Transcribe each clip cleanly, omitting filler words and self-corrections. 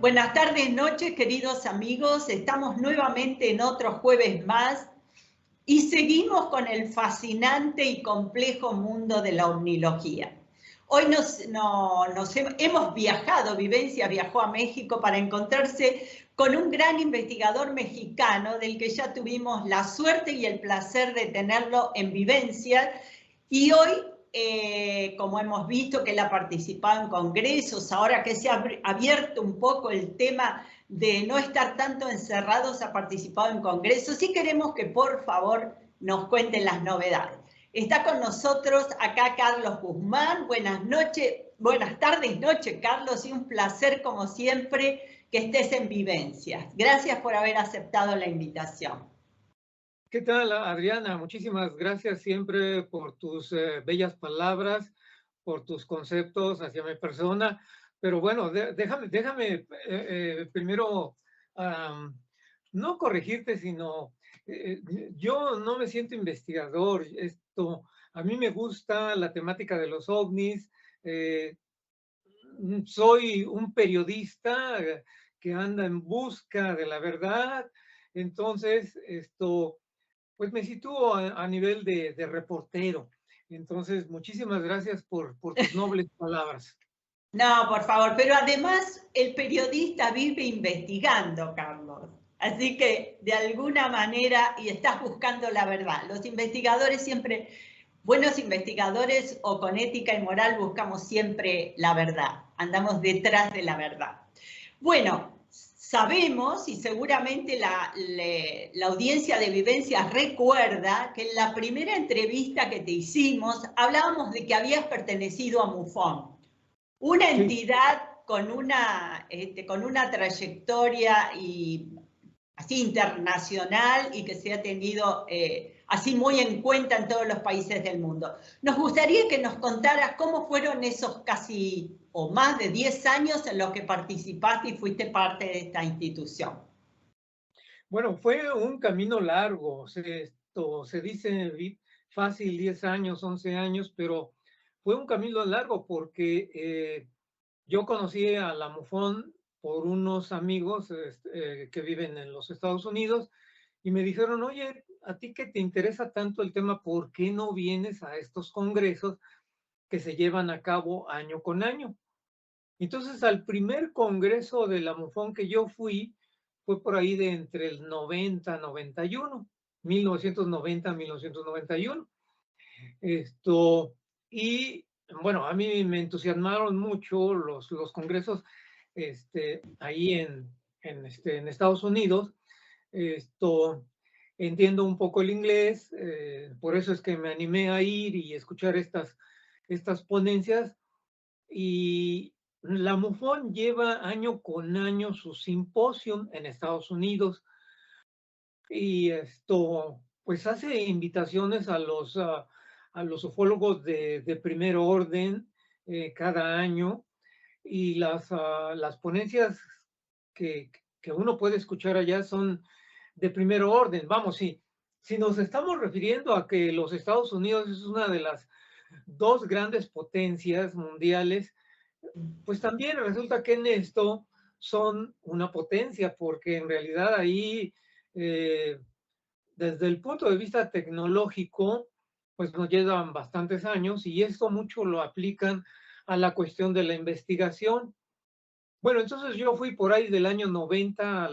Buenas tardes, noches, queridos amigos. Estamos nuevamente en otro jueves más y seguimos con el fascinante y complejo mundo de la omnilogía. Hoy hemos viajado, Vivencia viajó a México para encontrarse con un gran investigador mexicano del que ya tuvimos la suerte y el placer de tenerlo en Vivencia. Y hoy, como hemos visto que él ha participado en congresos, ahora que se ha abierto un poco el tema de no estar tanto encerrados, ha participado en congresos y queremos que por favor nos cuenten las novedades. Está con nosotros acá Carlos Guzmán. Buenas noches, buenas tardes, noche, Carlos, y un placer como siempre que estés en Vivencias. Gracias por haber aceptado la invitación. ¿Qué tal, Adriana? Muchísimas gracias siempre por tus bellas palabras, por tus conceptos hacia mi persona. Pero bueno, déjame primero no corregirte, sino yo no me siento investigador. A mí me gusta la temática de los ovnis. Soy un periodista que anda en busca de la verdad. Entonces, pues me sitúo a nivel de reportero. Entonces, muchísimas gracias por tus nobles palabras. No, por favor, pero además el periodista vive investigando, Carlos. Así que de alguna manera, y estás buscando la verdad. Los investigadores siempre, buenos investigadores o con ética y moral, buscamos siempre la verdad. Andamos detrás de la verdad. Bueno, sabemos y seguramente la audiencia de Vivencias recuerda que en la primera entrevista que te hicimos hablábamos de que habías pertenecido a MUFON, una entidad con una trayectoria y así internacional y que se ha tenido así muy en cuenta en todos los países del mundo. Nos gustaría que nos contaras cómo fueron esos casi o más de 10 años en los que participaste y fuiste parte de esta institución. Bueno, fue un camino largo. Se dice fácil 10 años, 11 años, pero fue un camino largo porque yo conocí a la MUFON por unos amigos que viven en los Estados Unidos y me dijeron, oye, a ti que te interesa tanto el tema, ¿por qué no vienes a estos congresos que se llevan a cabo año con año? Entonces, al primer congreso de la MUFON que yo fui, fue por ahí de entre el 90 91, 1990 1991. Y bueno, a mí me entusiasmaron mucho los congresos ahí en Estados Unidos. Entiendo un poco el inglés, por eso es que me animé a ir y escuchar estas ponencias. Y la MUFON lleva año con año su simposium en Estados Unidos y pues hace invitaciones a los ufólogos de primer orden cada año, y las ponencias que uno puede escuchar allá son de primer orden. Vamos, si nos estamos refiriendo a que los Estados Unidos es una de las dos grandes potencias mundiales, pues también resulta que en esto son una potencia, porque en realidad ahí, desde el punto de vista tecnológico, pues nos llevan bastantes años y esto mucho lo aplican a la cuestión de la investigación. Bueno, entonces yo fui por ahí del año 90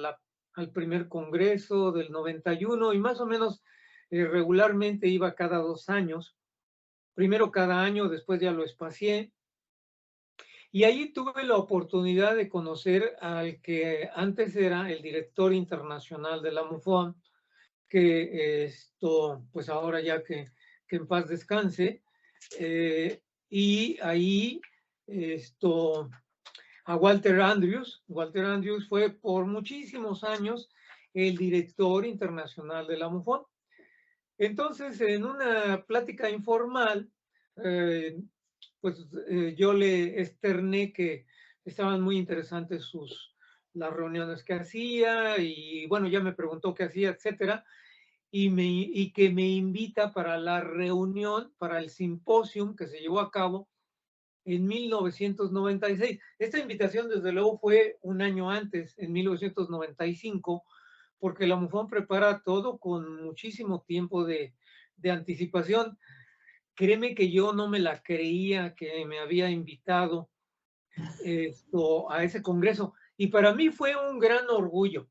al primer congreso del 91 y más o menos regularmente iba cada 2 años. Primero cada año, después ya lo espacié. Y allí tuve la oportunidad de conocer al que antes era el director internacional de la MUFON, que pues ahora ya que en paz descanse. Y ahí a Walter Andrews. Walter Andrews fue por muchísimos años el director internacional de la MUFON. Entonces, en una plática informal, pues yo le externé que estaban muy interesantes las reuniones que hacía, y bueno, ya me preguntó qué hacía, etcétera, y que me invita para la reunión, para el simposium que se llevó a cabo en 1996. Esta invitación, desde luego, fue un año antes, en 1995, porque la MUFON prepara todo con muchísimo tiempo de anticipación. Créeme que yo no me la creía que me había invitado a ese congreso. Y para mí fue un gran orgullo.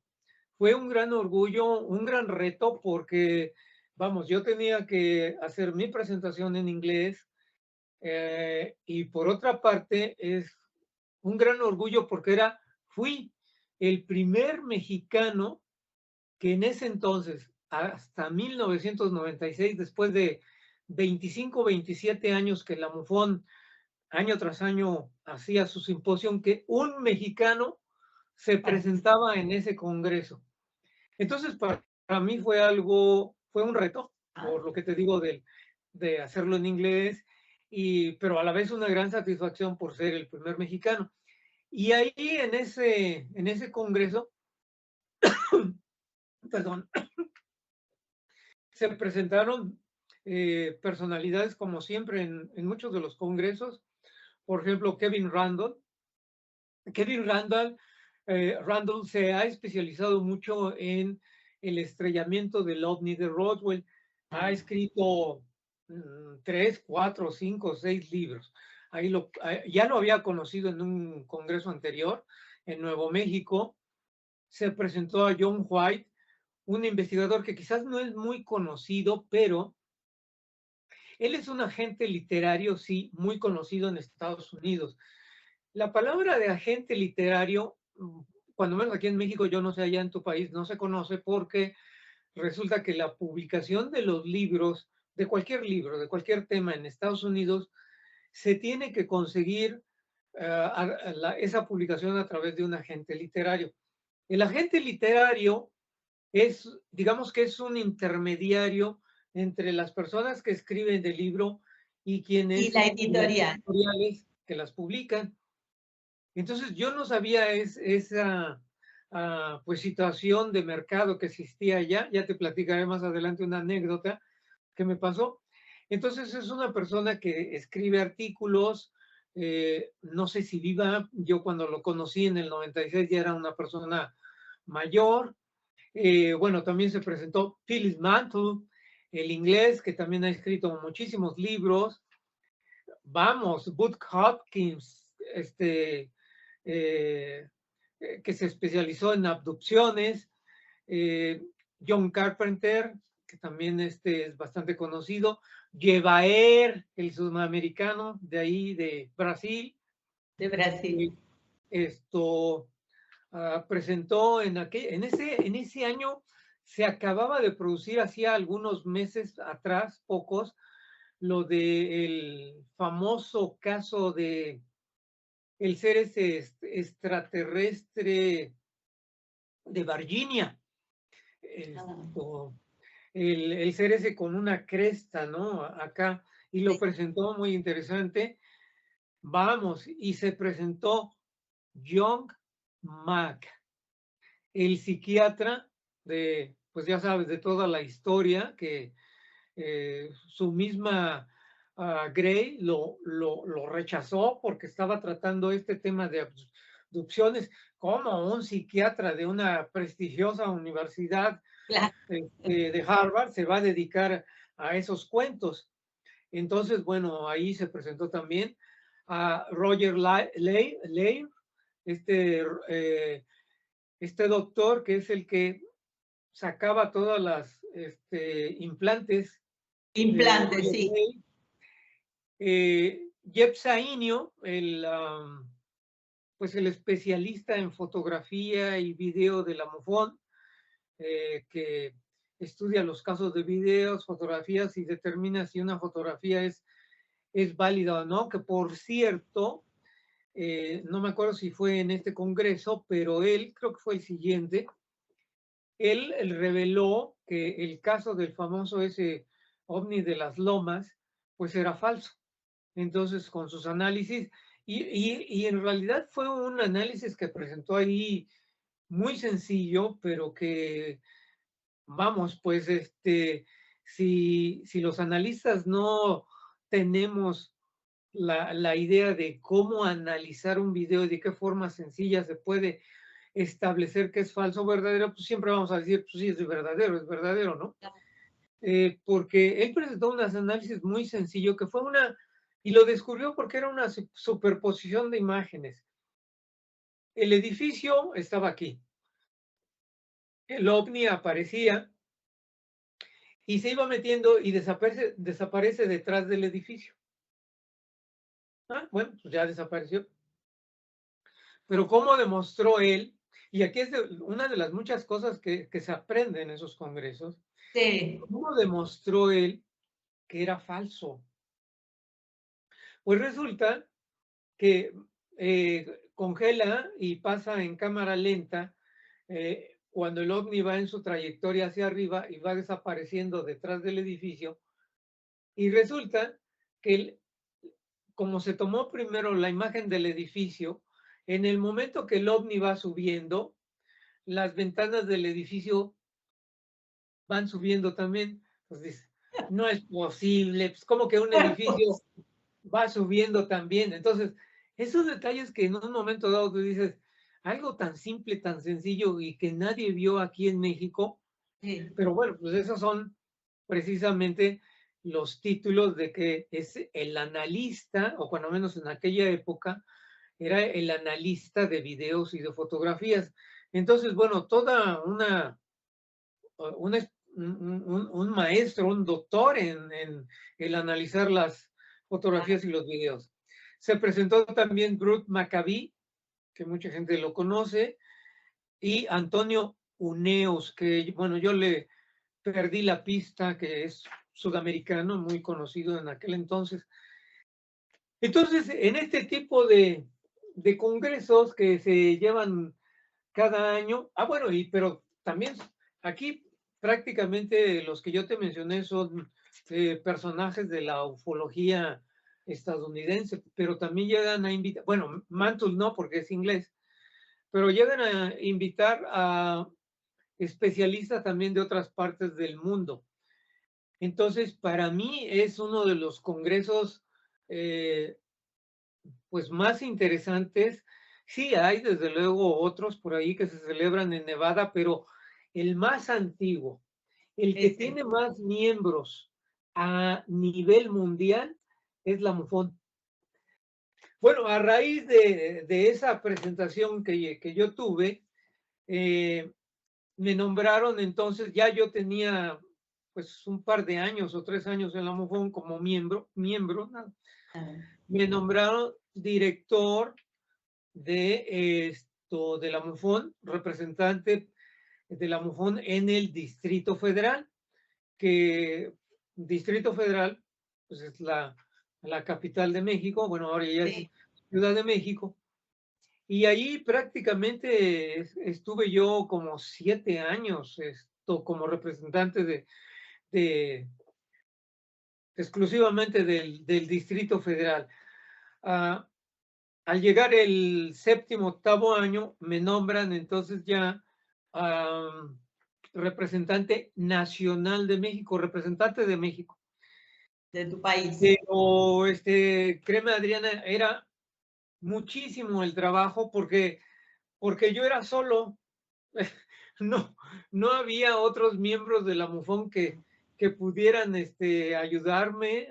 Fue un gran orgullo, un gran reto, porque, vamos, yo tenía que hacer mi presentación en inglés, y por otra parte es un gran orgullo porque fui el primer mexicano que en ese entonces, hasta 1996, después de 25, 27 años que la MUFON año tras año hacía su simposio, que un mexicano se presentaba en ese congreso. Entonces, para mí fue un reto, por lo que te digo de hacerlo en inglés, pero a la vez una gran satisfacción por ser el primer mexicano. Y ahí en ese congreso, perdón, se presentaron personalidades como siempre en muchos de los congresos. Por ejemplo, Kevin Randall. Kevin Randall, Randall se ha especializado mucho en el estrellamiento del OVNI de Roswell. Ha escrito 3, 4, 5, 6 libros. Ya lo había conocido en un congreso anterior en Nuevo México. Se presentó a John White, un investigador que quizás no es muy conocido, pero él es un agente literario, sí, muy conocido en Estados Unidos. La palabra de agente literario, cuando menos aquí en México, yo no sé, allá en tu país no se conoce, porque resulta que la publicación de los libros, de cualquier tema en Estados Unidos, se tiene que conseguir esa publicación a través de un agente literario. El agente literario digamos que es un intermediario entre las personas que escriben el libro y Y quienes la son las editorial. editoriales que las publican. Entonces yo no sabía esa pues situación de mercado que existía allá. Ya te platicaré más adelante una anécdota que me pasó. Entonces es una persona que escribe artículos, no sé si viva. Yo cuando lo conocí en el 96 ya era una persona mayor. Bueno, también se presentó Phyllis Mantle, el inglés, que también ha escrito muchísimos libros. Vamos, Butch Hopkins, que se especializó en abducciones. John Carpenter, que también es bastante conocido. Jevaer, el sudamericano de ahí, de Brasil. De Brasil. Presentó en ese año. Se acababa de producir hacía algunos meses atrás, pocos, lo del famoso caso de el ser extraterrestre de Virginia. El ser ese con una cresta, ¿no? Acá, y lo presentó muy interesante. Vamos, y se presentó Young Mack, el psiquiatra pues ya sabes, de toda la historia, que su misma Gray lo rechazó porque estaba tratando este tema de abducciones. Como un psiquiatra de una prestigiosa universidad de Harvard se va a dedicar a esos cuentos? Entonces, bueno, ahí se presentó también a Roger Leir, este doctor que es el que sacaba todas las implantes. Implantes, sí. Jeff Sainio, pues el especialista en fotografía y video de la MUFON, que estudia los casos de videos, fotografías y determina si una fotografía es válida o no, que por cierto, no me acuerdo si fue en este congreso, pero él, creo que fue el siguiente, él reveló que el caso del famoso ese ovni de las lomas, pues era falso. Entonces, con sus análisis, y en realidad fue un análisis que presentó ahí muy sencillo, pero que, vamos, pues si los analistas no tenemos la idea de cómo analizar un video y de qué forma sencilla se puede establecer que es falso o verdadero, pues siempre vamos a decir, pues sí, es verdadero, ¿no? Porque él presentó un análisis muy sencillo que fue y lo descubrió porque era una superposición de imágenes. El edificio estaba aquí, el ovni aparecía y se iba metiendo y desaparece detrás del edificio. Ah, bueno, pues ya desapareció. Pero ¿cómo demostró él? Y aquí es una de las muchas cosas que se aprenden en esos congresos. Sí. ¿Cómo demostró él que era falso? Pues resulta que congela y pasa en cámara lenta cuando el ovni va en su trayectoria hacia arriba y va desapareciendo detrás del edificio. Y resulta que como se tomó primero la imagen del edificio, en el momento que el ovni va subiendo, las ventanas del edificio van subiendo también. Entonces, no es posible, pues como que un edificio va subiendo también. Entonces, esos detalles que en un momento dado tú dices, algo tan simple, tan sencillo y que nadie vio aquí en México, Sí. pero bueno, pues esos son precisamente los títulos de que es el analista, o cuando menos en aquella época, era el analista de videos y de fotografías. Entonces, bueno, toda un maestro, un doctor en el analizar las fotografías y los videos. Se presentó también Brut Maccabi, que mucha gente lo conoce, y Antonio Uneus, que bueno, yo le perdí la pista, que es sudamericano, muy conocido en aquel entonces. Entonces, en este tipo de congresos que se llevan cada año, bueno, pero también aquí prácticamente los que yo te mencioné son personajes de la ufología estadounidense, pero también llegan a invitar, bueno, Mantle no porque es inglés, pero llegan a invitar a especialistas también de otras partes del mundo. Entonces, para mí es uno de los congresos pues más interesantes. Sí, hay desde luego otros por ahí que se celebran en Nevada, pero el más antiguo, el que Ese. tiene más miembros a nivel mundial es la MUFON. Bueno, a raíz de esa presentación que yo tuve, me nombraron entonces, ya yo tenía pues un par de años o 3 años en la MUFON como miembro, ¿no? Me nombraron director de la MUFON, representante de la MUFON en el Distrito Federal, que Distrito Federal pues es la capital de México, bueno, ahora ya es Sí. Ciudad de México, y ahí prácticamente estuve yo como 7 años como representante de exclusivamente del Distrito Federal. Ah, al llegar el séptimo, octavo año, me nombran entonces ya representante nacional de México, representante de México. De tu país. Pero, créeme, Adriana, era muchísimo el trabajo porque yo era solo. No, no había otros miembros de la MUFON que pudieran ayudarme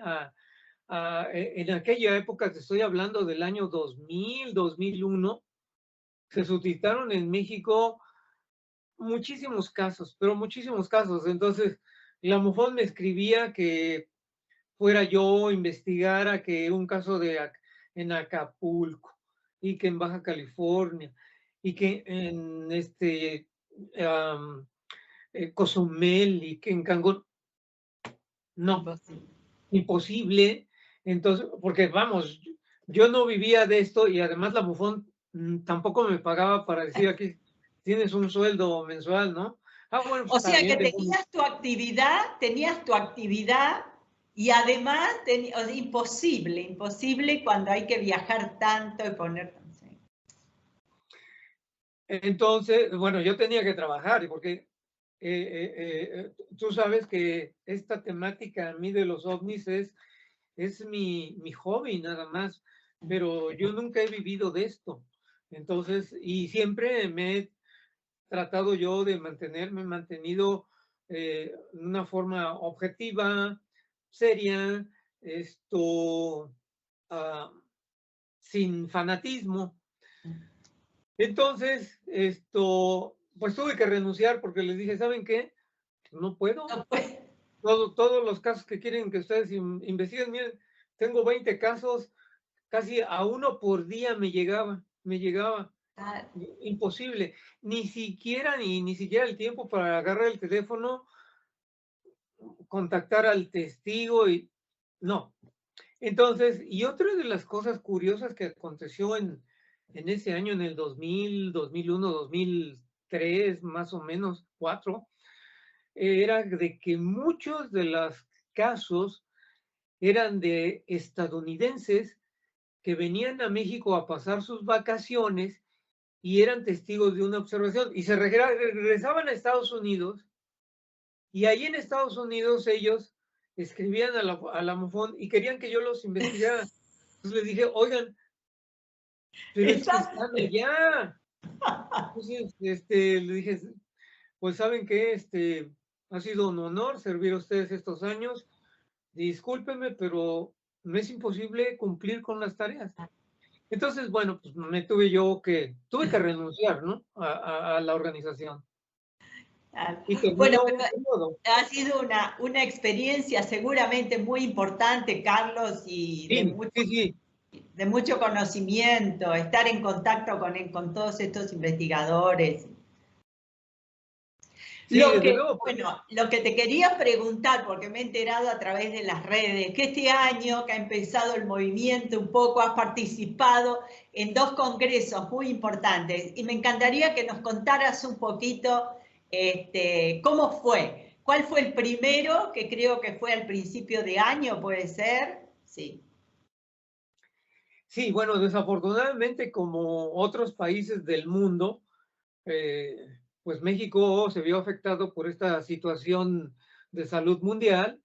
en aquella época, te estoy hablando del año 2000, 2001, se suscitaron en México muchísimos casos, pero muchísimos casos. Entonces, la MUFON me escribía que fuera yo, investigara que un caso en Acapulco y que en Baja California y que en Cozumel y que en Cancún. No, Imposible. imposible. Entonces, porque vamos, yo no vivía de esto y además la MUFON tampoco me pagaba para decir aquí tienes un sueldo mensual, ¿no? Bueno, pues O está sea que bien. tenías tu actividad y además o sea, imposible cuando hay que viajar tanto y poner. Sí. Entonces, bueno, yo tenía que trabajar porque tú sabes que esta temática a mí de los ovnis es es mi hobby nada más, pero yo nunca he vivido de esto. Entonces, y siempre me he tratado yo de mantenerme, mantenido de una forma objetiva, seria, ah, sin fanatismo. Entonces, pues tuve que renunciar porque les dije, ¿saben qué? No puedo. No puede. Todos los casos que quieren que ustedes investiguen, miren, tengo 20 casos, casi a uno por día me llegaba. Ah, Imposible. Ni siquiera el tiempo para agarrar el teléfono, contactar al testigo y no. Entonces, y otra de las cosas curiosas que aconteció en ese año, en el 2000, 2001, 2003, más o menos, 4, era de que muchos de los casos eran de estadounidenses que venían a México a pasar sus vacaciones y eran testigos de una observación y se regresaban a Estados Unidos y ahí en Estados Unidos ellos escribían a la MUFON y querían que yo los investigara. Entonces les dije, oigan, pero es que están exacto. allá. Entonces, le dije, pues saben que ha sido un honor servir a ustedes estos años. Discúlpenme, pero me es imposible cumplir con las tareas. Entonces, bueno, pues tuve que renunciar, ¿no? A la organización. Ah, Y bueno, terminó pero un periodo. ha sido una experiencia seguramente muy importante, Carlos, y Sí, sí, sí. de mucho conocimiento, estar en contacto con todos estos investigadores. Sí, desde luego. Bueno, lo que te quería preguntar, porque me he enterado a través de las redes, que este año que ha empezado el movimiento un poco, has participado en 2 congresos muy importantes y me encantaría que nos contaras un poquito cómo fue. ¿Cuál fue el primero? Que creo que fue al principio de año, ¿puede ser? Sí. Sí, bueno, desafortunadamente, como otros países del mundo, pues México se vio afectado por esta situación de salud mundial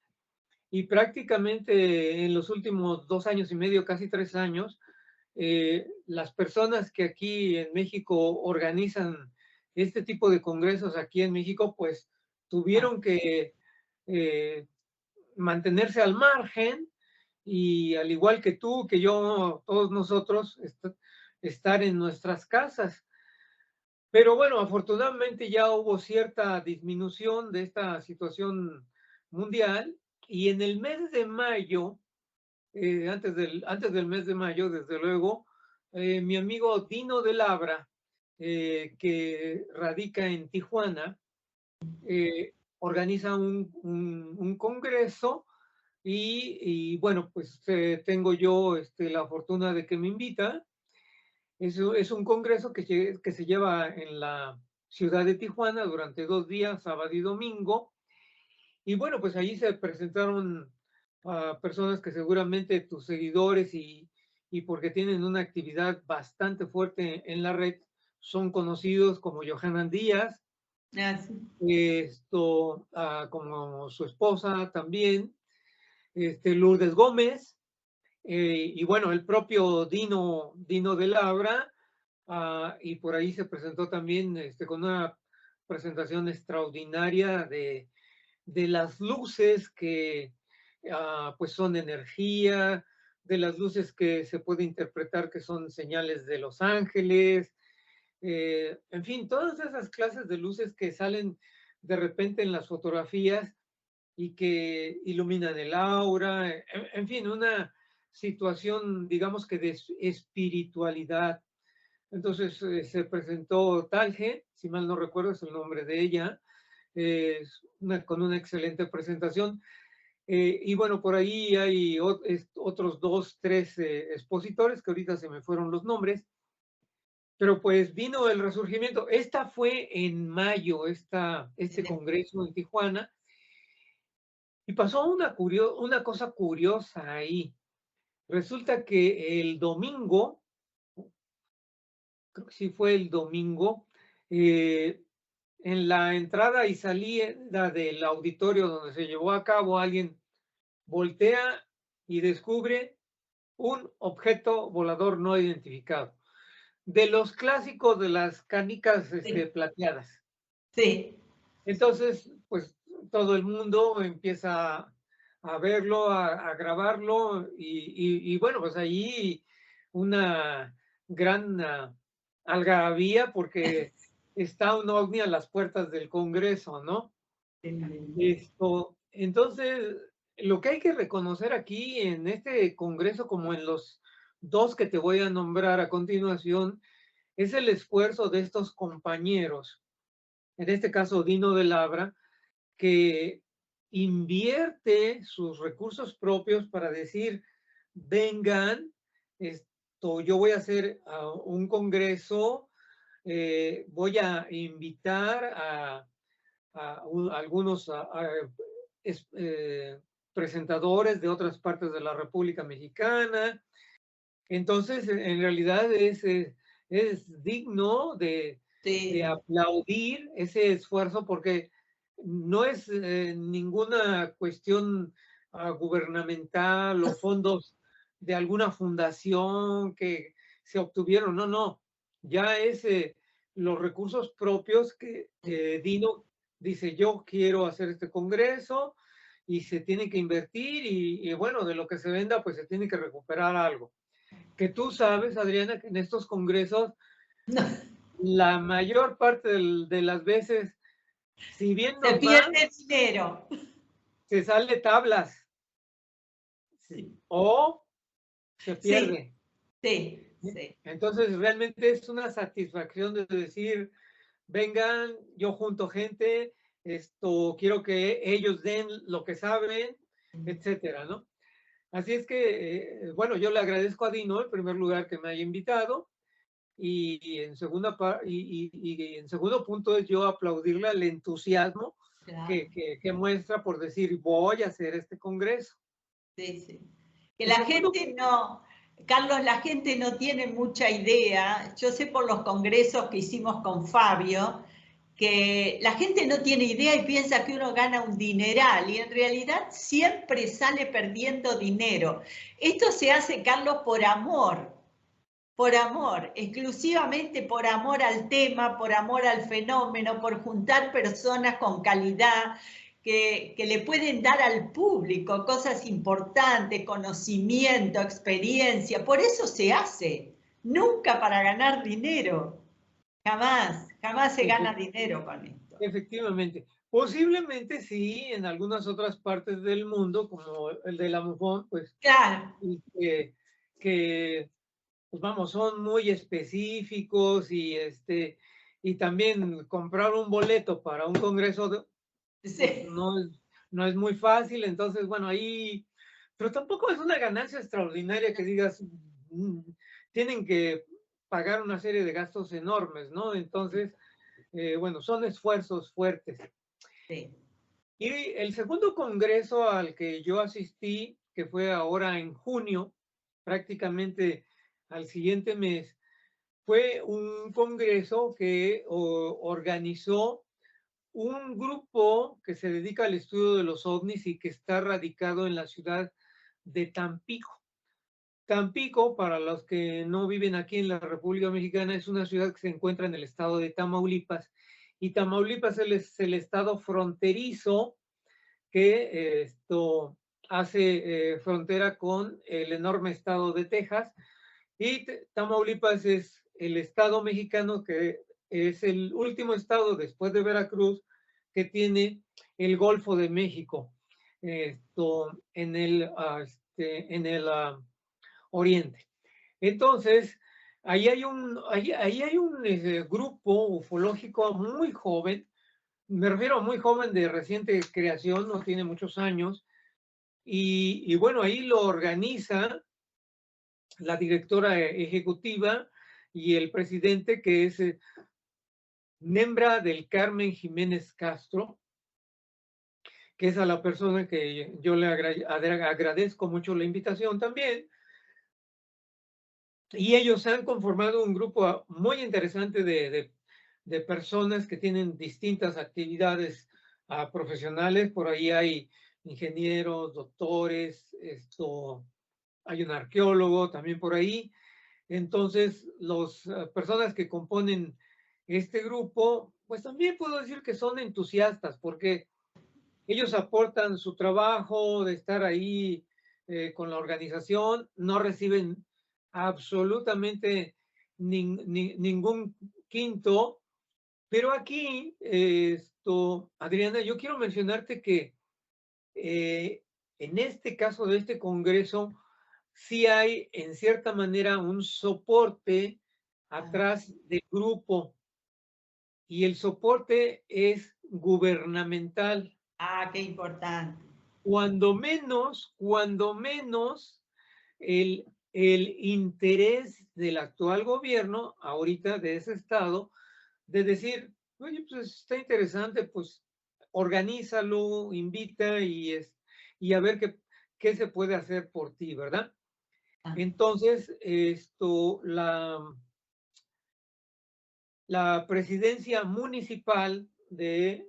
y prácticamente en los últimos 2 años y medio, casi 3 años, las personas que aquí en México organizan este tipo de congresos aquí en México, pues Ah, tuvieron que eh, mantenerse al margen y al igual que tú, que yo, todos nosotros, estar en nuestras casas. Pero bueno, afortunadamente ya hubo cierta disminución de esta situación mundial y en el mes de mayo, antes del mes de mayo, desde luego, mi amigo Dino de Labra, que radica en Tijuana, organiza un congreso bueno, pues tengo yo la fortuna de que me invita. Es un congreso que se lleva en la ciudad de Tijuana durante 2 días, sábado y domingo. Y bueno, pues allí se presentaron personas que seguramente tus seguidores y porque tienen una actividad bastante fuerte en la red, son conocidos como Johanan Díaz, sí. como su esposa también, Lourdes Gómez, y bueno, el propio Dino de Labra, y por ahí se presentó también con una presentación extraordinaria de las luces que pues son energía, de las luces que se puede interpretar que son señales de los ángeles, en fin, todas esas clases de luces que salen de repente en las fotografías y que iluminan el aura, en fin, una situación, digamos que de espiritualidad. Entonces se presentó Talge, si mal no recuerdo es el nombre de ella, con una excelente presentación. Y bueno, por ahí hay otros 2, 3 expositores que ahorita se me fueron los nombres, pero pues vino el resurgimiento. Esta fue en mayo, este congreso en Tijuana, y pasó una cosa curiosa ahí. Resulta que el domingo, creo que sí fue el domingo, en la entrada y salida del auditorio donde se llevó a cabo, alguien voltea y descubre un objeto volador no identificado, de los clásicos de las canicas Sí, plateadas. sí. Entonces, pues todo el mundo empieza a verlo, a grabarlo y bueno, pues ahí una gran algarabía porque está un ovni a las puertas del Congreso, ¿no? Entonces, lo que hay que reconocer aquí en este Congreso, como en los dos que te voy a nombrar a continuación, es el esfuerzo de estos compañeros, en este caso Dino de Labra, que invierte sus recursos propios para decir, vengan, yo voy a hacer un congreso, voy a invitar a algunos es- eh, presentadores de otras partes de la República Mexicana. Entonces, en realidad es digno de Sí. aplaudir ese esfuerzo porque no es ninguna cuestión gubernamental o fondos de alguna fundación que se obtuvieron, no, no, ya es los recursos propios que Dino dice, yo quiero hacer este congreso y se tiene que invertir y bueno, de lo que se venda, pues se tiene que recuperar algo. Que tú sabes, Adriana, que en estos congresos la mayor parte de las veces, si bien Se nos va, pierde dinero. se sale tablas Sí, o se sí, pierde. sí, ¿Sí? sí. Entonces, realmente es una satisfacción de decir, vengan, yo junto gente, quiero que ellos den lo que saben, etcétera, ¿no? Así es que, bueno, yo le agradezco a Dino, en primer lugar, que me haya invitado. Y y en segundo punto es yo aplaudirle al entusiasmo Claro, que muestra por decir voy a hacer este congreso. sí, sí. Que El la segundo, gente no, Carlos, la gente no tiene mucha idea. Yo sé por los congresos que hicimos con Fabio, que la gente no tiene idea y piensa que uno gana un dineral y en realidad siempre sale perdiendo dinero. Esto se hace, Carlos, por amor, exclusivamente por amor al tema, por amor al fenómeno, por juntar personas con calidad que le pueden dar al público cosas importantes, conocimiento, experiencia. Por eso se hace, nunca para ganar dinero. Jamás, jamás se gana efe- dinero con esto. efectivamente, posiblemente sí, en algunas otras partes del mundo, como el de la MUFON, pues, Claro, y que, pues vamos, son muy específicos y también comprar un boleto para un congreso pues sí, no es muy fácil, entonces, bueno, ahí, pero tampoco es una ganancia extraordinaria que digas, tienen que pagar una serie de gastos enormes, ¿no? Entonces, bueno, son esfuerzos fuertes. sí, Y el segundo congreso al que yo asistí, que fue ahora en junio, prácticamente al siguiente mes, fue un congreso que organizó un grupo que se dedica al estudio de los ovnis y que está radicado en la ciudad de Tampico. Tampico, para los que no viven aquí en la República Mexicana, es una ciudad que se encuentra en el estado de Tamaulipas. Y Tamaulipas es el estado fronterizo que hace frontera con el enorme estado de Texas. Y Tamaulipas es el estado mexicano que es el último estado después de Veracruz que tiene el Golfo de México, en el oriente. Entonces, ahí hay un grupo ufológico muy joven, me refiero a muy joven de reciente creación, no tiene muchos años, y bueno, ahí lo organiza la directora ejecutiva y el presidente, que es Nembra del Carmen Jiménez Castro, que es a la persona que yo le agradezco mucho la invitación también. Y ellos han conformado un grupo muy interesante de personas que tienen distintas actividades profesionales. Por ahí hay ingenieros, doctores, hay un arqueólogo también por ahí. Entonces, las personas que componen este grupo, pues también puedo decir que son entusiastas, porque ellos aportan su trabajo de estar ahí con la organización, no reciben absolutamente ningún quinto, pero aquí, Adriana, yo quiero mencionarte que en este caso de este congreso, sí hay en cierta manera un soporte atrás del grupo, y el soporte es gubernamental. Ah, qué importante. Cuando menos el interés del actual gobierno, ahorita de ese estado, de decir, oye, pues está interesante, pues organízalo, invita y a ver qué se puede hacer por ti, ¿verdad? Ah, Entonces, la presidencia municipal de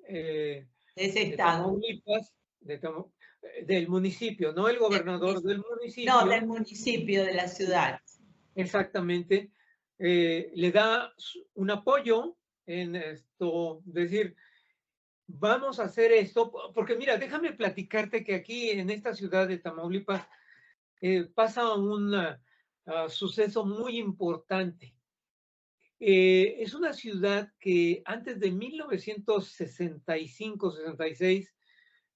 ese de estado. Tamaulipas, del municipio, no el gobernador del No, del municipio, municipio, de la ciudad. exactamente, le da un apoyo en decir, vamos a hacer esto, porque mira, déjame platicarte que aquí en esta ciudad de Tamaulipas pasa un suceso muy importante. Es una ciudad que antes de 1965-66,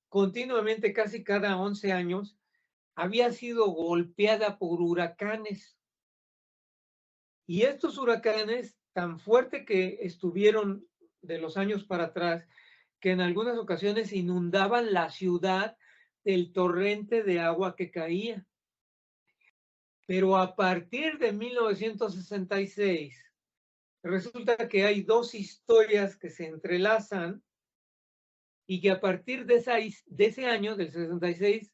continuamente, casi cada 11 años, había sido golpeada por huracanes. Y estos huracanes, tan fuerte que estuvieron de los años para atrás, que en algunas ocasiones inundaban la ciudad del torrente de agua que caía. Pero a partir de 1966, resulta que hay dos historias que se entrelazan y que a partir de ese año, del 66,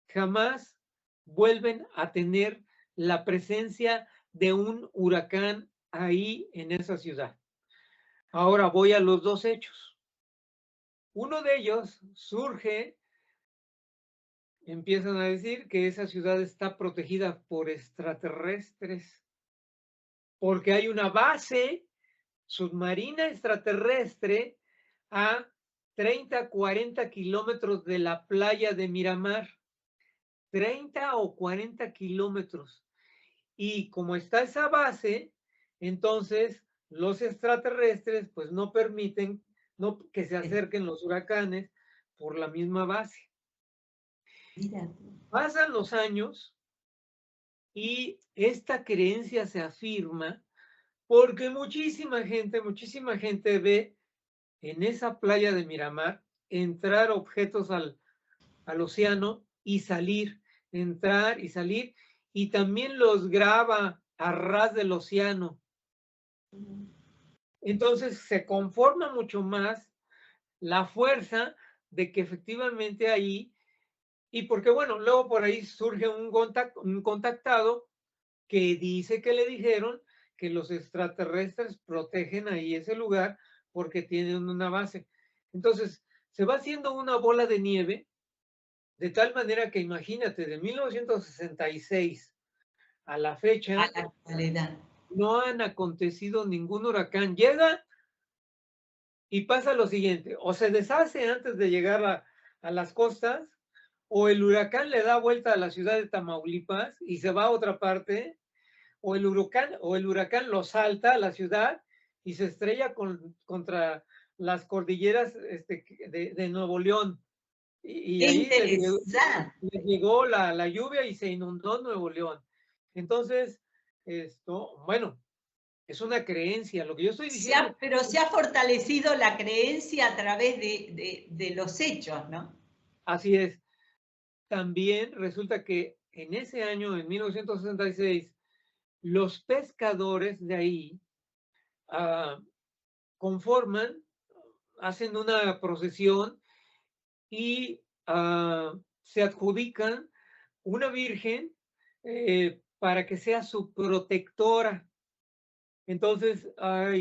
jamás vuelven a tener la presencia de un huracán ahí en esa ciudad. Ahora voy a los dos hechos. Uno de ellos surge, empiezan a decir que esa ciudad está protegida por extraterrestres, porque hay una base submarina extraterrestre a 30, 40 kilómetros de la playa de Miramar. 30 o 40 kilómetros. Y como está esa base, entonces los extraterrestres pues no permiten que se acerquen los huracanes por la misma base. Mira. Pasan los años y esta creencia se afirma porque muchísima gente ve en esa playa de Miramar entrar objetos al océano y salir, entrar y salir, y también los graba a ras del océano. Entonces se conforma mucho más la fuerza de que efectivamente ahí, y porque bueno, luego por ahí surge un contactado que dice que le dijeron que los extraterrestres protegen ahí ese lugar porque tienen una base. Entonces se va haciendo una bola de nieve, de tal manera que imagínate, de 1966 a la A fecha, la actualidad. no han acontecido ningún huracán. Llega y pasa lo siguiente, o se deshace antes de llegar a las costas, o el huracán le da vuelta a la ciudad de Tamaulipas y se va a otra parte, o el huracán lo salta a la ciudad y se estrella contra las cordilleras de Nuevo León. Y Qué ahí interesante. les llegó la lluvia y se inundó Nuevo León. Entonces, bueno, es una creencia. Lo que yo estoy diciendo, Pero se ha fortalecido la creencia a través de los hechos, ¿no? así es. También resulta que en ese año, en 1966, los pescadores de ahí conforman, hacen una procesión y se adjudican una virgen para que sea su protectora. Entonces,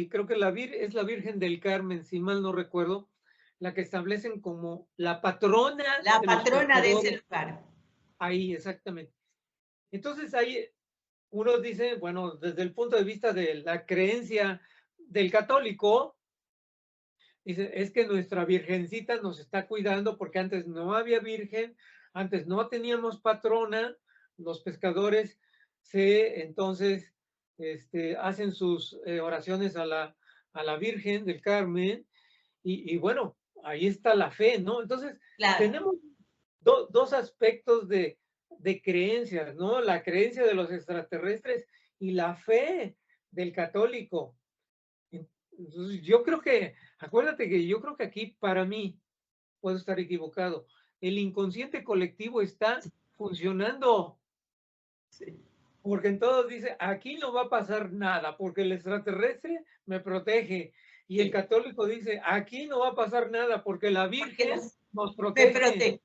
creo que es la Virgen del Carmen, si mal no recuerdo, la que establecen como la patrona La de los patrona de ese pescadores. lugar. ahí, exactamente. Entonces ahí uno dice, bueno, desde el punto de vista de la creencia del católico, dice, es que nuestra virgencita nos está cuidando porque antes no había virgen, antes no teníamos patrona, los pescadores entonces hacen sus oraciones a la Virgen del Carmen y bueno, ahí está la fe, ¿no? Entonces, Claro. tenemos dos aspectos de creencias, ¿no? La creencia de los extraterrestres y la fe del católico. Entonces, yo creo que, acuérdate que yo creo que aquí para mí, puedo estar equivocado, el inconsciente colectivo está funcionando, Sí. porque en todos dice, aquí no va a pasar nada, porque el extraterrestre me protege, y el Sí. católico dice, aquí no va a pasar nada, porque la Porque Virgen nos me protege. protege.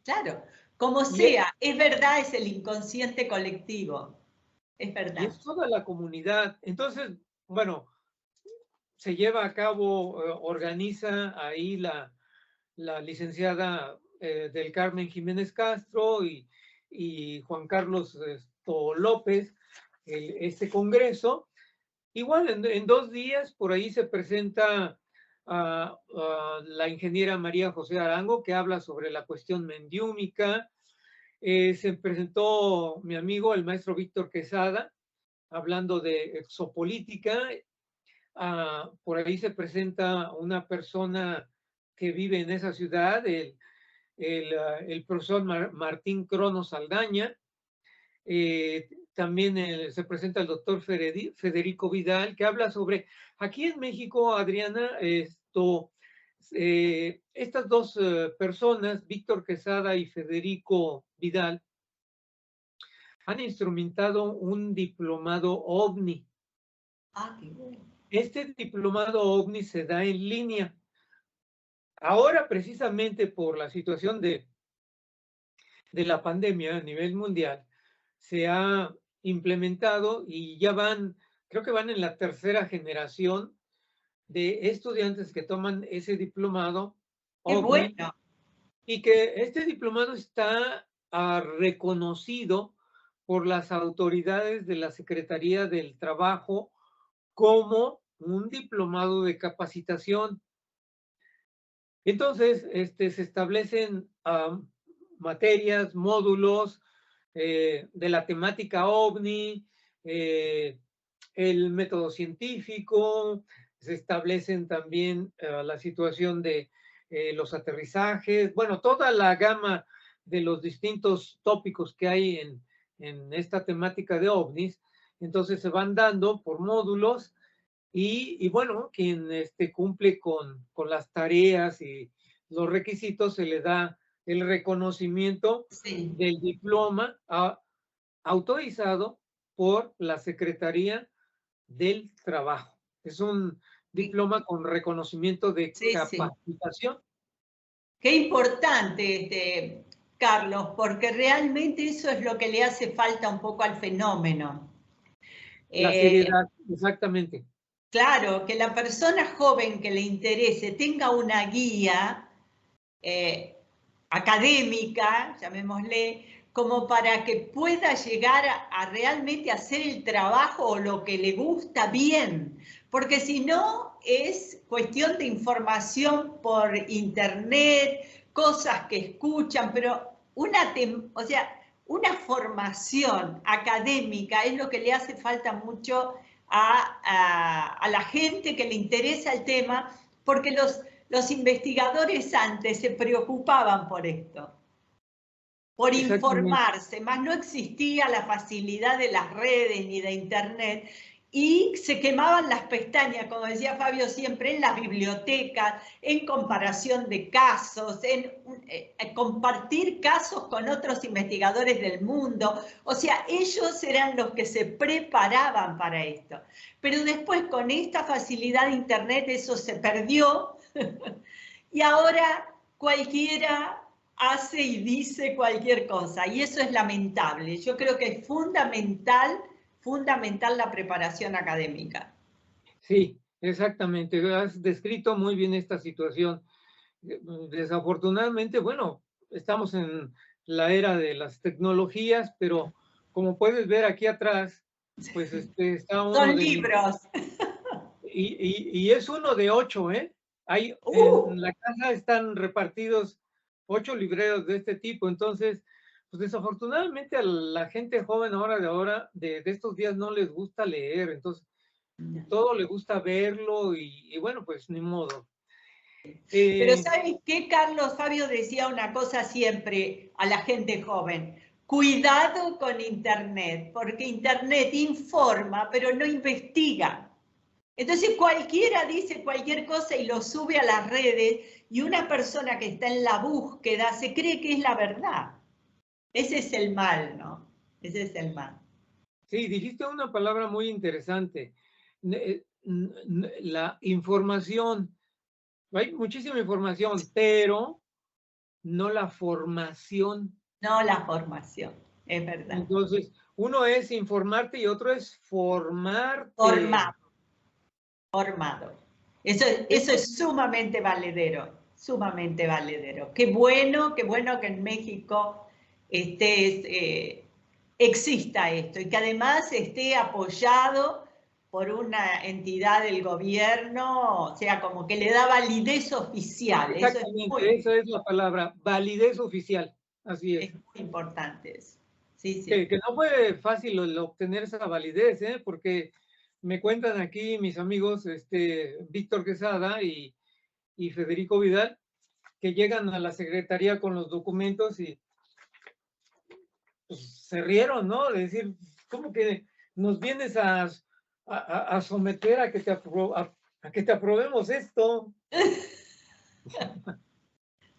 Claro, como Y es, sea, es verdad, es el inconsciente colectivo, es y verdad. es toda la comunidad. Entonces, bueno, se lleva a cabo, organiza ahí la licenciada del Carmen Jiménez Castro y Juan Carlos López, este congreso. Igual en 2 días por ahí se presenta la ingeniera María José Arango, que habla sobre la cuestión mendiúmica. Se presentó mi amigo, el maestro Víctor Quesada, hablando de exopolítica. Por ahí se presenta una persona que vive en esa ciudad, el profesor Martín Crono Saldaña. También se presenta el doctor Federico Vidal, que habla sobre, aquí en México, Adriana, estas dos personas, Víctor Quesada y Federico Vidal, han instrumentado un diplomado OVNI. Ah, qué bueno. Este diplomado OVNI se da en línea. Ahora, precisamente por la situación de la pandemia a nivel mundial, se ha implementado y ya creo que van en la tercera generación de estudiantes que toman ese diplomado Qué OVNI bueno. y que este diplomado está reconocido por las autoridades de la Secretaría del Trabajo como un diplomado de capacitación. Entonces, se establecen materias, módulos de la temática OVNI, el método científico, se establecen también la situación de los aterrizajes, bueno, toda la gama de los distintos tópicos que hay en esta temática de OVNIs. Entonces se van dando por módulos y bueno, quien cumple con las tareas y los requisitos se le da el reconocimiento Sí. del diploma autorizado por la Secretaría del Trabajo. Es un diploma con reconocimiento de Sí, sí. capacitación. Qué importante, Carlos, porque realmente eso es lo que le hace falta un poco al fenómeno. La Eh, seriedad, exactamente. claro, que la persona joven que le interese tenga una guía eh, académica, llamémosle, como para que pueda llegar a realmente hacer el trabajo o lo que le gusta bien, porque si no es cuestión de información por internet, cosas que escuchan, pero o sea, una formación académica es lo que le hace falta mucho a la gente que le interesa el tema, porque los investigadores antes se preocupaban por esto, por Exactamente. informarse, más no existía la facilidad de las redes ni de internet y se quemaban las pestañas, como decía Fabio siempre, en las bibliotecas, en comparación de casos, en compartir casos con otros investigadores del mundo. O sea, ellos eran los que se preparaban para esto. Pero después con esta facilidad de internet eso se perdió y ahora cualquiera hace y dice cualquier cosa y eso es lamentable. Yo creo que es fundamental la preparación académica. Sí, exactamente. Has descrito muy bien esta situación. Desafortunadamente, bueno, estamos la era de las tecnologías, pero como puedes ver aquí atrás, pues está Son uno de mis, libros. y es uno de 8, ¿eh? Hay, ¡Uh! en la casa están repartidos 8 libreros de este tipo, entonces, pues desafortunadamente a la gente joven ahora de estos días no les gusta leer, entonces todo le gusta verlo y bueno, pues ni modo. Pero Eh, ¿sabes qué, Carlos? Fabio decía una cosa siempre a la gente joven. Cuidado con Internet, porque Internet informa, pero no investiga. Entonces cualquiera dice cualquier cosa y lo sube a las redes y una persona que está en la búsqueda se cree que es la verdad. Ese es el mal, ¿no? Ese es el mal. sí, dijiste una palabra muy interesante. La información. Hay muchísima información, pero no la formación. No la formación, es verdad. Entonces, uno es informarte y otro es formarte. Formado, formado. Eso, Es- eso es sumamente valedero, sumamente valedero. Qué bueno que en México exista esto y que además esté apoyado por una entidad del gobierno, o sea, como que le da validez oficial. Eso Exactamente, esa es la palabra, validez oficial. Así es es. muy importante eso. Sí, sí. Que no fue fácil obtener esa validez, ¿eh? Porque me cuentan aquí mis amigos, Víctor Quesada y Federico Vidal, que llegan a la secretaría con los documentos y pues, se rieron, ¿no? De decir, ¿cómo que nos vienes a someter a que a que te aprobemos esto?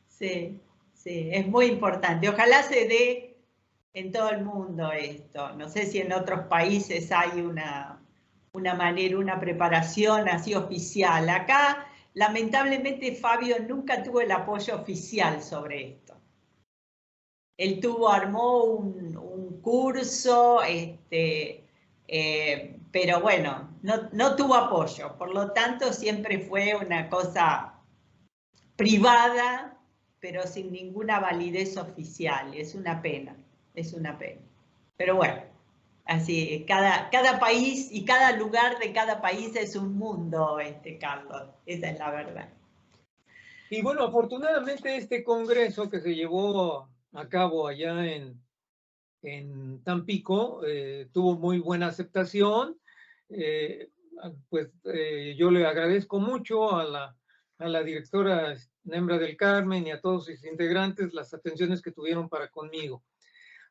Sí, sí, es muy importante. Ojalá se dé en todo el mundo esto. No sé si en otros países hay una manera, una preparación así oficial. Acá, lamentablemente, Fabio nunca tuvo el apoyo oficial sobre esto. Él armó un curso, pero bueno, no tuvo apoyo. Por lo tanto, siempre fue una cosa privada, pero sin ninguna validez oficial. Es una pena, es una pena. Pero bueno, así, cada país y cada lugar de cada país es un mundo, Carlos. Esa es la verdad. Y bueno, afortunadamente este congreso que se llevó a cabo allá en Tampico tuvo muy buena aceptación. Yo le agradezco mucho a la directora Nembra del Carmen y a todos sus integrantes las atenciones que tuvieron para conmigo.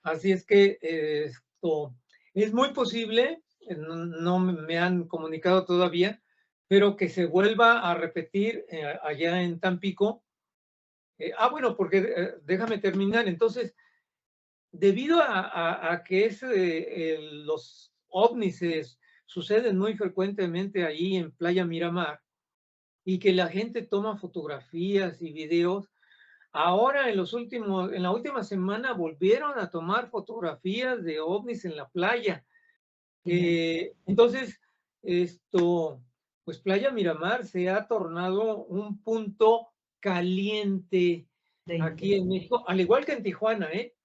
Así es que esto es muy posible, no me han comunicado todavía, pero que se vuelva a repetir allá en Tampico. Bueno, porque déjame terminar. Entonces, debido a que los ovnis suceden muy frecuentemente ahí en Playa Miramar y que la gente toma fotografías y videos, ahora en la última semana volvieron a tomar fotografías de ovnis en la playa. Entonces, pues Playa Miramar se ha tornado un punto caliente De aquí interés. en México, al igual que en Tijuana, ¿eh?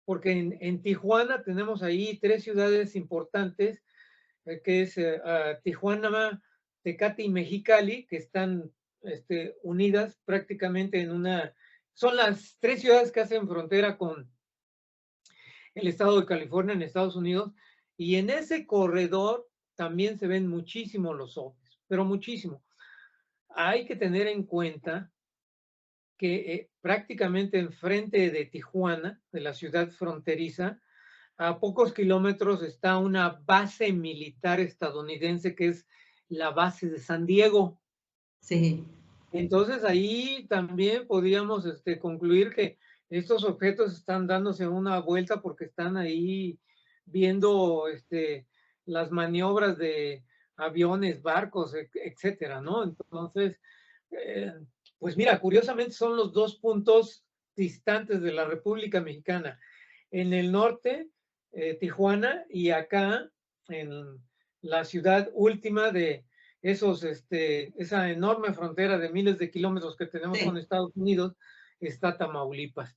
Porque en Tijuana tenemos ahí 3 ciudades importantes, que es Tijuana, Tecate y Mexicali, que están unidas prácticamente son las 3 ciudades que hacen frontera con el estado de California en Estados Unidos, y en ese corredor también se ven muchísimo los ovnis, pero muchísimo. Hay que tener en cuenta que prácticamente enfrente de Tijuana, de la ciudad fronteriza, a pocos kilómetros está una base militar estadounidense que es la base de San Diego. Sí. Entonces ahí también podríamos concluir que estos objetos están dándose una vuelta porque están ahí viendo las maniobras de aviones, barcos, etcétera, ¿no? Entonces, eh, pues mira, curiosamente son los 2 puntos distantes de la República Mexicana. En el norte, Tijuana, y acá en la ciudad última de esa enorme frontera de miles de kilómetros que tenemos con Sí. Estados Unidos, está Tamaulipas.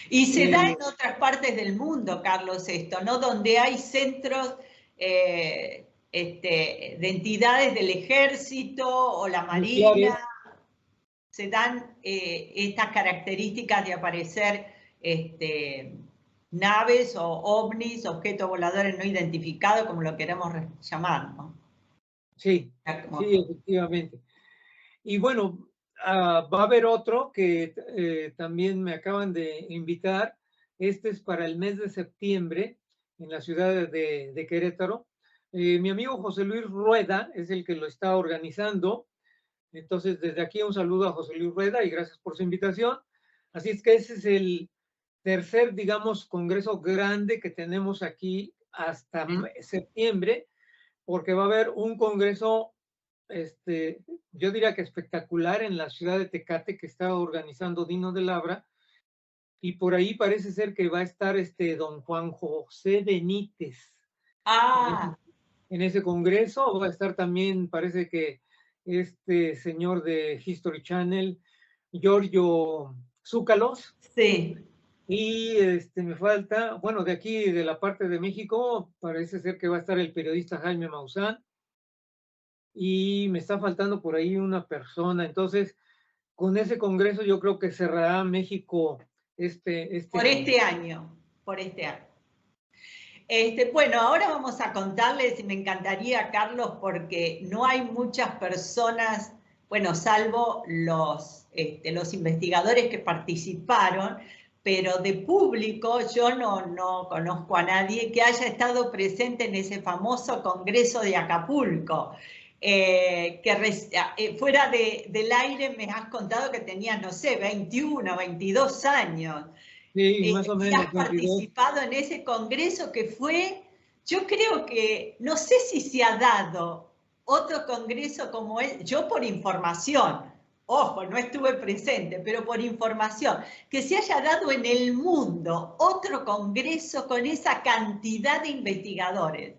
Y se da en otras partes del mundo, Carlos, esto, ¿no? Donde hay centros de entidades del ejército o la marina, se dan estas características de aparecer naves o ovnis, objetos voladores no identificados, como lo queramos llamar, ¿no? Sí, sí, efectivamente. Y bueno, va a haber otro que también me acaban de invitar. Este es para el mes de septiembre en la ciudad de Querétaro. Mi amigo José Luis Rueda es el que lo está organizando. Entonces, desde aquí un saludo a José Luis Rueda y gracias por su invitación. Así es que ese es el tercer, digamos, congreso grande que tenemos aquí hasta septiembre, porque va a haber un congreso, yo diría que espectacular en la ciudad de Tecate que está organizando Dino de Labra, y por ahí parece ser que va a estar don Juan José Benítez. En ese congreso va a estar también, parece que este señor de History Channel, Giorgio Zúcalos. Sí. Y me falta, bueno, de aquí, de la parte de México, parece ser que va a estar el periodista Jaime Maussan. Y me está faltando por ahí una persona. Entonces, con ese congreso yo creo que cerrará México por este año. Por este año. Bueno, ahora vamos a contarles, y me encantaría, Carlos, porque no hay muchas personas, bueno, salvo los investigadores que participaron, pero de público yo no conozco a nadie que haya estado presente en ese famoso Congreso de Acapulco. Fuera del aire me has contado que tenías, no sé, 21, 22 años. Sí, más o menos. Y has participado en ese congreso que fue, yo creo que, no sé si se ha dado otro congreso como él, yo por información, ojo, no estuve presente, pero por información, que se haya dado en el mundo otro congreso con esa cantidad de investigadores.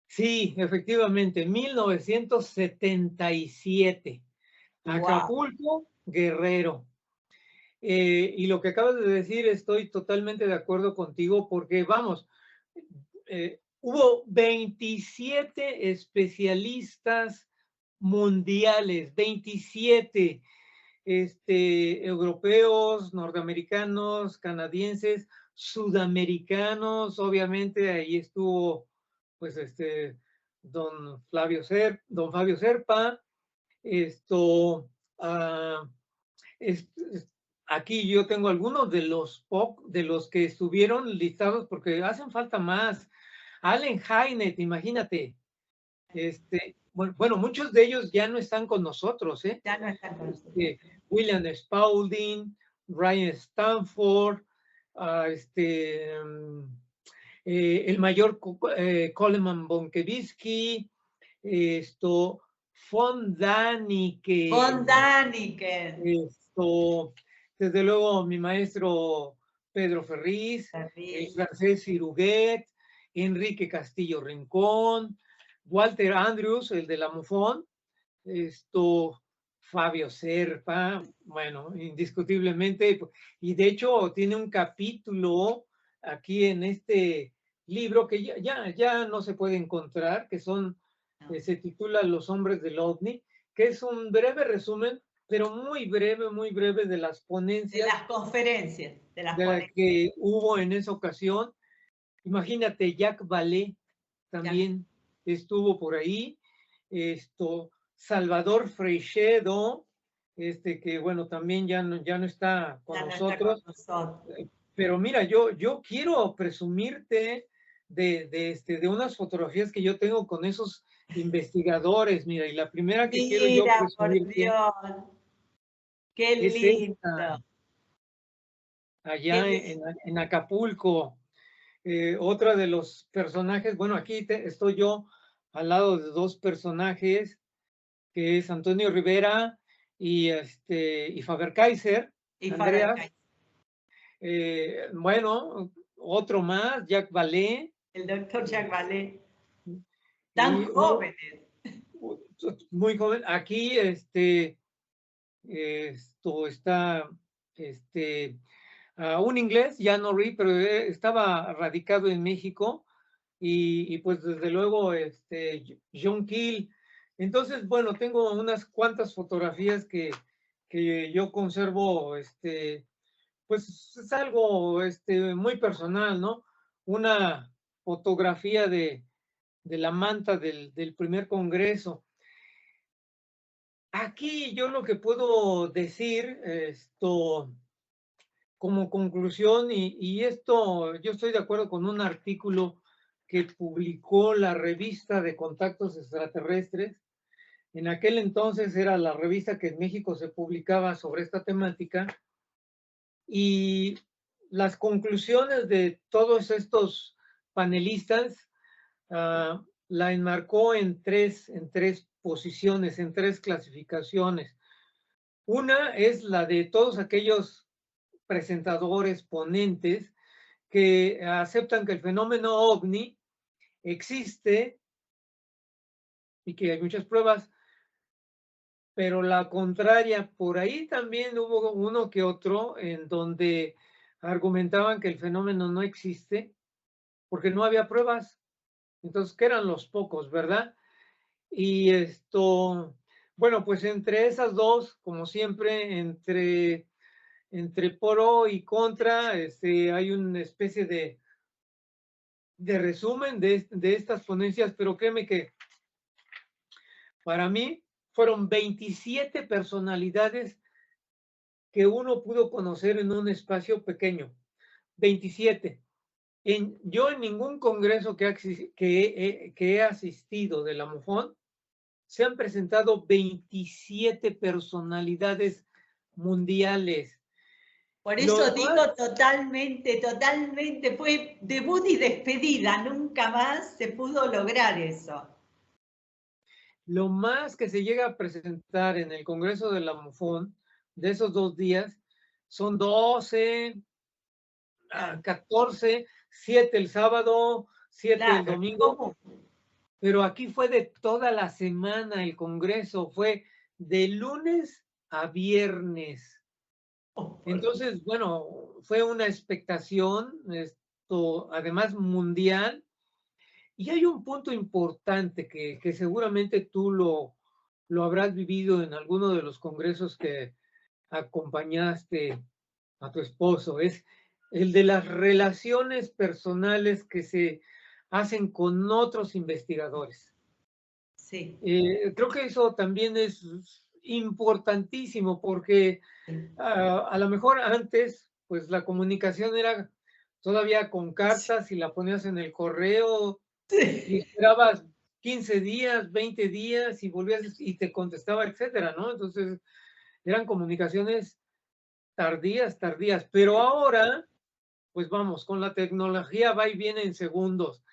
Sí, efectivamente, 1977, Acapulco, Guerrero. Y lo que acabas de decir, estoy totalmente de acuerdo contigo porque, vamos, hubo 27 especialistas mundiales, 27 europeos, norteamericanos, canadienses, sudamericanos, obviamente ahí estuvo pues don Fabio Serpa, aquí yo tengo algunos de los que estuvieron listados porque hacen falta más. Allen Hynek, imagínate. Bueno, muchos de ellos ya no están con nosotros, ¿eh? Ya no están con nosotros. William Spaulding, Ryan Stanford, el mayor Coleman Bonkevisky, von Däniken. Von Däniken. Desde luego mi maestro Pedro Ferriz, el francés Siruguet, Enrique Castillo Rincón, Walter Andrews, el de la MUFON, Fabio Serpa, bueno, indiscutiblemente, y de hecho tiene un capítulo aquí en este libro que ya no se puede encontrar, que se titula Los hombres del OVNI, que es un breve resumen, pero muy breve de las ponencias. De las conferencias. Que hubo en esa ocasión. Imagínate, Jacques Vallée también estuvo por ahí. Salvador Freixedo, que bueno, también ya no está con nosotros. Pero mira, yo quiero presumirte de unas fotografías que yo tengo con esos investigadores, mira, y la primera que quiero yo presumirte, qué lindo. Allá en Acapulco. Otra de los personajes, bueno, aquí estoy yo al lado de dos personajes, que es Antonio Rivera y Faber Kaiser, Andreas. Bueno, otro más, Jacques Vallée. El doctor Jacques Vallée. Tan jóvenes. Muy joven. Aquí esto está un inglés, Jan O'Ree, pero estaba radicado en México y pues desde luego John Keel. Entonces, bueno, tengo unas cuantas fotografías que yo conservo, pues es algo muy personal, ¿no? Una fotografía de la manta del primer congreso. Aquí yo lo que puedo decir, como conclusión, y esto yo estoy de acuerdo con un artículo que publicó la revista de Contactos Extraterrestres. En aquel entonces era la revista que en México se publicaba sobre esta temática, y las conclusiones de todos estos panelistas la enmarcó en tres posiciones, en tres clasificaciones. Una es la de todos aquellos presentadores, ponentes, que aceptan que el fenómeno ovni existe y que hay muchas pruebas, pero la contraria, por ahí también hubo uno que otro en donde argumentaban que el fenómeno no existe porque no había pruebas. Entonces, que eran los pocos, ¿verdad? Y bueno, pues entre esas dos, como siempre, entre pro y contra, hay una especie de resumen de estas ponencias, pero créeme que para mí fueron 27 personalidades que uno pudo conocer en un espacio pequeño. 27. Yo en ningún congreso que he asistido de la MUFON se han presentado 27 personalidades mundiales. Por eso digo totalmente, fue debut y despedida, nunca más se pudo lograr eso. Lo más que se llega a presentar en el Congreso de la MUFON de esos 2 días son 12, 14, 7 el sábado, 7 el domingo. ¿Cómo? Pero aquí fue de toda la semana el Congreso, fue de lunes a viernes. Entonces, bueno, fue una expectación, además mundial. Y hay un punto importante que seguramente tú lo habrás vivido en alguno de los congresos que acompañaste a tu esposo, es el de las relaciones personales que se hacen con otros investigadores. Sí. Creo que eso también es importantísimo porque a lo mejor antes, pues la comunicación era todavía con cartas y la ponías en el correo y esperabas 15 días, 20 días y volvías y te contestaba, etcétera, ¿no? Entonces eran comunicaciones tardías, pero ahora, pues vamos, con la tecnología va y viene en segundos.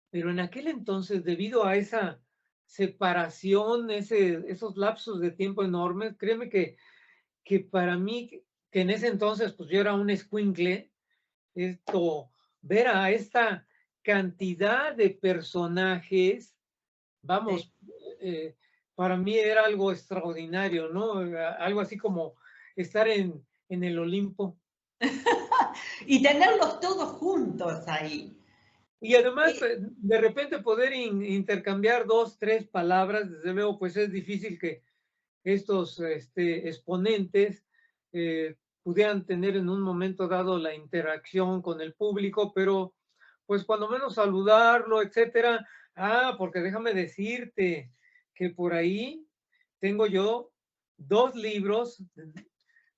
Pero en aquel entonces, debido a esa separación, esos lapsos de tiempo enormes, créeme que para mí, que en ese entonces, pues yo era un escuincle, ver a esta cantidad de personajes, vamos, para mí era algo extraordinario, ¿no? Algo así como estar en el Olimpo. Y tenerlos todos juntos ahí. Y además, de repente poder intercambiar 2, 3 palabras, desde luego, pues es difícil que estos exponentes pudieran tener en un momento dado la interacción con el público, pero pues cuando menos saludarlo, etcétera. Porque déjame decirte que por ahí tengo yo 2 libros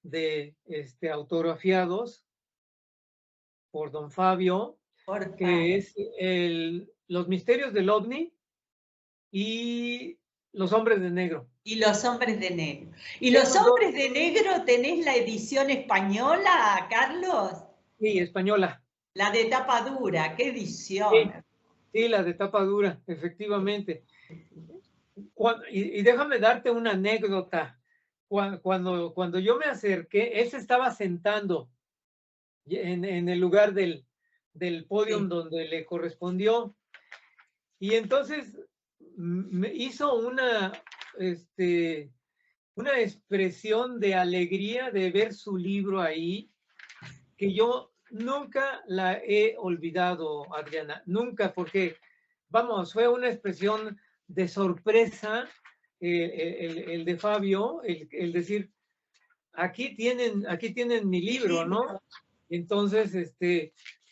de autografiados por don Fabio, que es Los misterios del OVNI y Los hombres de negro. Y Los hombres de negro. ¿Y Los hombres de negro tenés la edición española, Carlos? Sí, española. La de tapa dura, qué edición. Sí, la de tapa dura, efectivamente. Y déjame darte una anécdota. Cuando yo me acerqué, él se estaba sentando en el lugar del podium donde le correspondió. Y entonces me hizo una una expresión de alegría de ver su libro ahí, que yo nunca la he olvidado, Adriana, nunca, porque, vamos, fue una expresión de sorpresa el de Fabio, el decir, aquí tienen mi libro, ¿no? Entonces,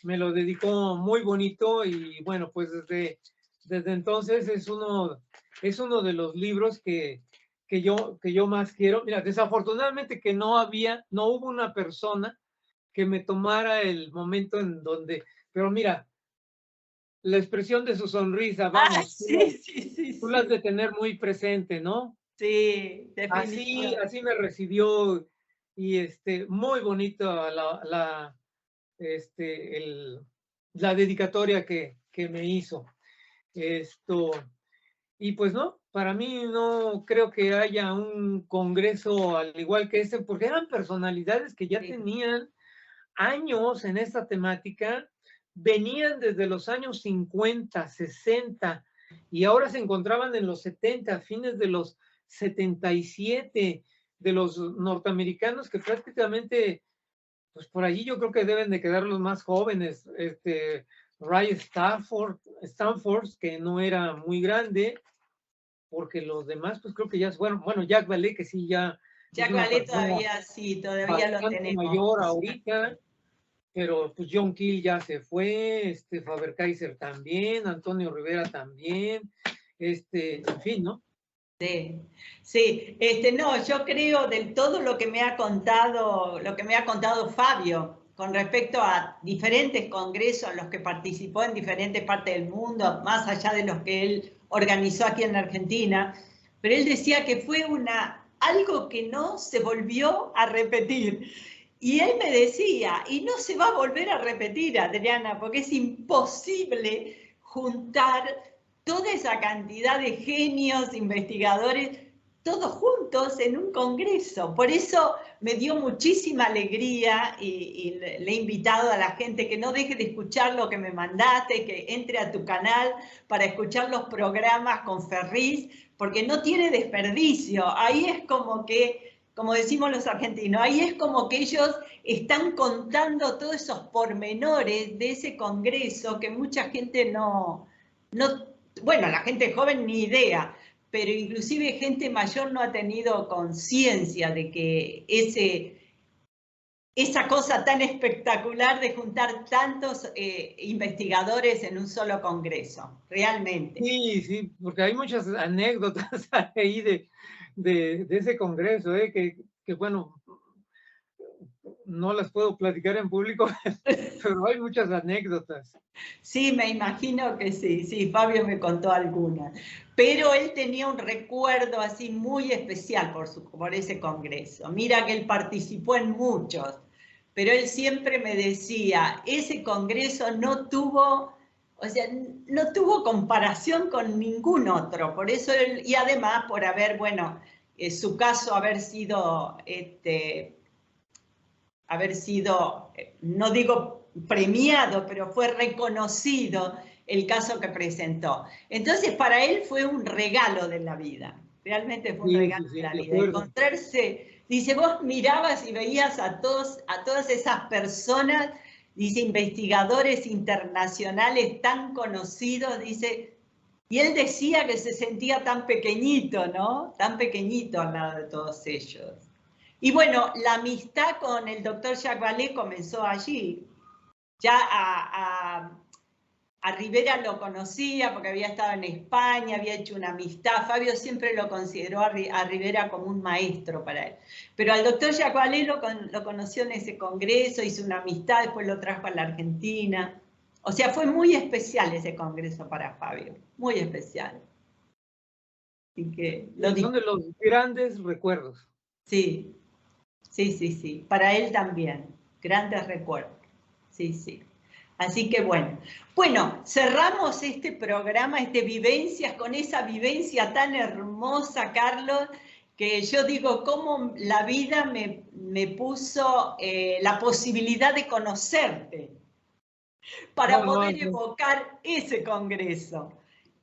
me lo dedicó muy bonito y bueno, pues desde entonces es uno de los libros que yo más quiero. Mira, desafortunadamente que no hubo una persona que me tomara el momento en donde, pero mira, la expresión de su sonrisa, Ah, vamos, sí. tú la has de tener muy presente, ¿no? Sí, Así, definitivamente. así me recibió y muy bonita la dedicatoria que me hizo. Esto, y pues no, para mí no creo que haya un congreso al igual que este, porque eran personalidades que ya tenían años en esta temática, venían desde los años 50, 60 y ahora se encontraban en los 70, fines de los 77, de los norteamericanos que prácticamente, pues por allí yo creo que deben de quedar los más jóvenes, Ray Stanford, que no era muy grande, porque los demás, pues creo que ya, bueno, Jack Vallée, que sí ya es Jack una Ballet persona todavía sí, todavía lo bastante tenemos. mayor ahorita, pero pues John Keel ya se fue, Faber-Kaiser también, Antonio Rivera también, en fin, ¿no? Sí, no, yo creo del todo lo que me ha contado Fabio con respecto a diferentes congresos en los que participó en diferentes partes del mundo, más allá de los que él organizó aquí en Argentina, pero él decía que fue algo que no se volvió a repetir. Y él me decía, y no se va a volver a repetir, Adriana, porque es imposible juntar toda esa cantidad de genios, investigadores, todos juntos en un congreso. Por eso me dio muchísima alegría y le he invitado a la gente que no deje de escuchar lo que me mandaste, que entre a tu canal para escuchar los programas con Ferriz, porque no tiene desperdicio. Ahí es como que, como decimos los argentinos, ahí es como que ellos están contando todos esos pormenores de ese congreso que mucha gente no, bueno, la gente joven ni idea, pero inclusive gente mayor no ha tenido conciencia de que esa cosa tan espectacular de juntar tantos investigadores en un solo congreso, realmente. Sí, porque hay muchas anécdotas ahí de ese congreso, que bueno, no las puedo platicar en público, pero hay muchas anécdotas. Sí, me imagino que sí, Fabio me contó algunas, pero él tenía un recuerdo así muy especial por ese congreso. Mira que él participó en muchos, pero él siempre me decía, ese congreso no tuvo, o sea, no tuvo comparación con ningún otro, por eso él, y además por haber, bueno, su caso haber sido, no digo premiado, pero fue reconocido el caso que presentó. Entonces, para él fue un regalo de la vida, realmente fue un regalo de Sí, la de vida. acuerdo. Encontrarse, dice, vos mirabas y veías a todas esas personas, dice, investigadores internacionales tan conocidos, dice, y él decía que se sentía tan pequeñito, ¿no? Tan pequeñito al lado de todos ellos. Y bueno, la amistad con el doctor Jacques Vallée comenzó allí. Ya a Rivera lo conocía porque había estado en España, había hecho una amistad. Fabio siempre lo consideró a Rivera como un maestro para él. Pero al doctor Jacques Vallée lo conoció en ese congreso, hizo una amistad, después lo trajo a la Argentina. O sea, fue muy especial ese congreso para Fabio, muy especial. Así que lo Y son de los grandes recuerdos. Sí, sí. Para él también. Grandes recuerdos. Sí. Así que bueno. Bueno, cerramos este programa, Vivencias, con esa vivencia tan hermosa, Carlos, que yo digo, cómo la vida me puso la posibilidad de conocerte para No, poder evocar ese congreso.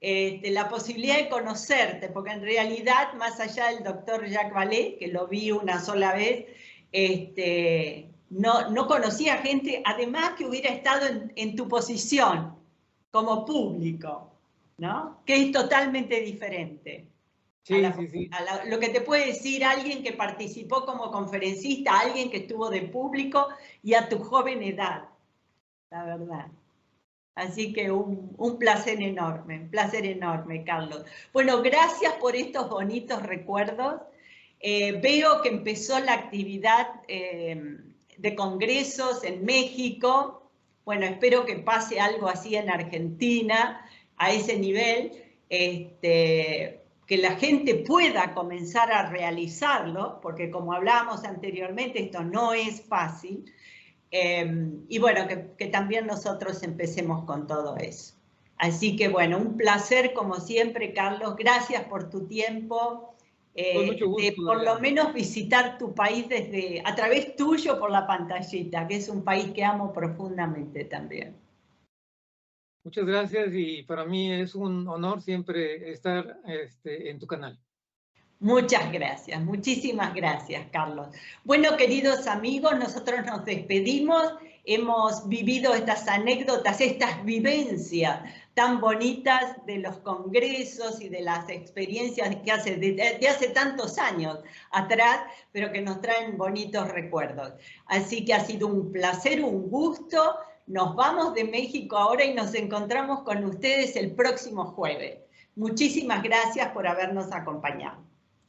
la posibilidad de conocerte, porque en realidad, más allá del doctor Jacques Vallée, que lo vi una sola vez, no conocía gente, además que hubiera estado en tu posición como público, ¿no? Que es totalmente diferente. Sí, sí, sí. Lo que te puede decir alguien que participó como conferencista, alguien que estuvo de público y a tu joven edad, la verdad. Así que un placer enorme, Carlos. Bueno, gracias por estos bonitos recuerdos. Veo que empezó la actividad de congresos en México. Bueno, espero que pase algo así en Argentina, a ese nivel, que la gente pueda comenzar a realizarlo, porque como hablábamos anteriormente, esto no es fácil. Y bueno, que también nosotros empecemos con todo eso. Así que bueno, un placer como siempre, Carlos. Gracias por tu tiempo. Con mucho gusto. De por lo menos visitar tu país a través tuyo por la pantallita, que es un país que amo profundamente también. Muchas gracias y para mí es un honor siempre estar en tu canal. Muchas gracias, muchísimas gracias, Carlos. Bueno, queridos amigos, nosotros nos despedimos. Hemos vivido estas anécdotas, estas vivencias tan bonitas de los congresos y de las experiencias que de hace tantos años atrás, pero que nos traen bonitos recuerdos. Así que ha sido un placer, un gusto. Nos vamos de México ahora y nos encontramos con ustedes el próximo jueves. Muchísimas gracias por habernos acompañado.